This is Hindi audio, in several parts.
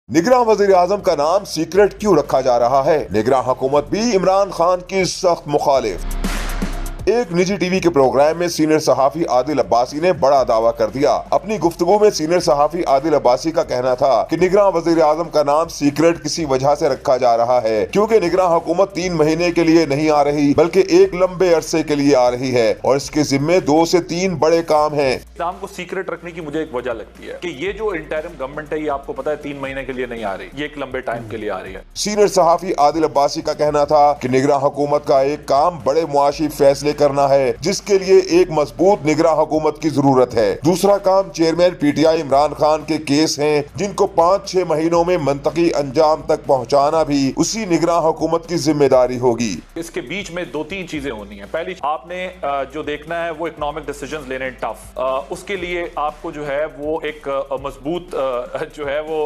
निगरान वजीर आजम का नाम सीक्रेट क्यों रखा जा रहा है? निगरान हुकूमत भी इमरान खान की सख्त मुखालिफ। एक निजी टीवी के प्रोग्राम में सीनियर सहाफी आदिल अब्बासी ने बड़ा दावा कर दिया। अपनी गुफ्तगू में सीनियर सहाफी आदिल अब्बासी का कहना था कि निगरान वजीर आजम का नाम सीक्रेट किसी वजह से रखा जा रहा है क्योंकि निगरान हुकूमत 3 महीने के लिए नहीं आ रही बल्कि एक लंबे अरसे के लिए आ रही है और इसके जिम्मे 2 से 3 बड़े काम हैं। नाम को सीक्रेट रखने की मुझे एक वजह लगती है कि ये जो इंटरिम गवर्नमेंट है ये आपको पता है 3 महीने के लिए नहीं आ रही, ये एक लंबे टाइम के लिए आ रही है। सीनियर सहाफी आदिल अब्बासी का कहना था कि निगरान हुकूमत का एक काम बड़े मुआशी फैसले करना है जिसके लिए एक मजबूत निगरान हुकूमत की जरूरत है। दूसरा काम चेयरमैन पीटीआई इमरान खान के केस हैं जिनको 5-6 महीनों में मंतकी अंजाम तक पहुंचाना भी उसी निगरान हुकूमत की जिम्मेदारी होगी। इसके बीच में 2-3 चीजें होनी है। पहली आपने जो देखना है वो इकोनॉमिक डिसीजंस लेने टफ, उसके लिए आपको जो है वो एक मजबूत जो है वो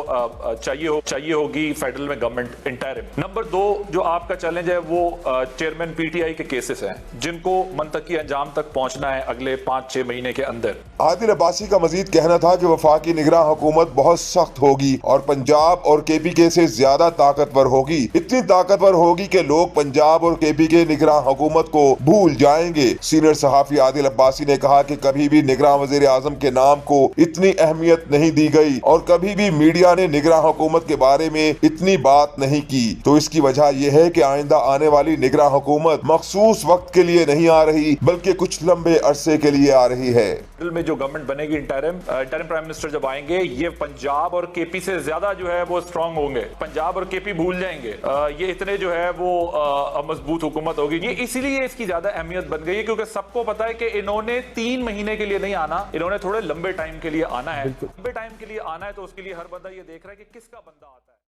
चाहिए होगी फेडरल में गवर्नमेंट इंटरिम। नंबर 2 जो आपका चैलेंज है वो चेयरमैन पीटीआई के केसेस हैं जिनको मंतकी अंजाम तक पहुंचना है अगले 5-6 महीने के अंदर। आदिल अब्बासी का मजीद कहना था कि वफाकी निगरान हुकूमत बहुत सख्त होगी और पंजाब और केपीके से ज्यादा ताकतवर होगी, इतनी ताकतवर होगी कि लोग पंजाब और केपीके निगरान हुकूमत को भूल जाएंगे। सीनियर सहाफी आदिल अब्बासी ने कहा कि कभी भी निगरान वजीर आजम के नाम को इतनी अहमियत नहीं दी गई और कभी भी मीडिया ने निगरान हुकूमत के बारे में इतनी बात नहीं की, तो इसकी वजह यह है कि आइंदा आने वाली निगरान हुकूमत मखसूस वक्त के लिए नहीं आ रही बल्कि कुछ लंबे अरसे के लिए आ रही है। में जो गवर्नमेंट बनेगी इंटरिम प्राइम मिनिस्टर जब आएंगे ये पंजाब और केपी से ज्यादा जो है वो स्ट्रांग होंगे। पंजाब और केपी भूल जाएंगे, ये इतने जो है वो मजबूत हुकूमत होगी। ये इसीलिए इसकी ज्यादा अहमियत बन गई है क्योंकि सबको पता है कि इन्होंने 3 महीने के लिए नहीं आना, इन्होंने थोड़े लंबे टाइम के लिए आना है। लंबे टाइम के लिए आना है तो उसके लिए हर बंदा ये देख रहा है कि किसका बंदा आता है।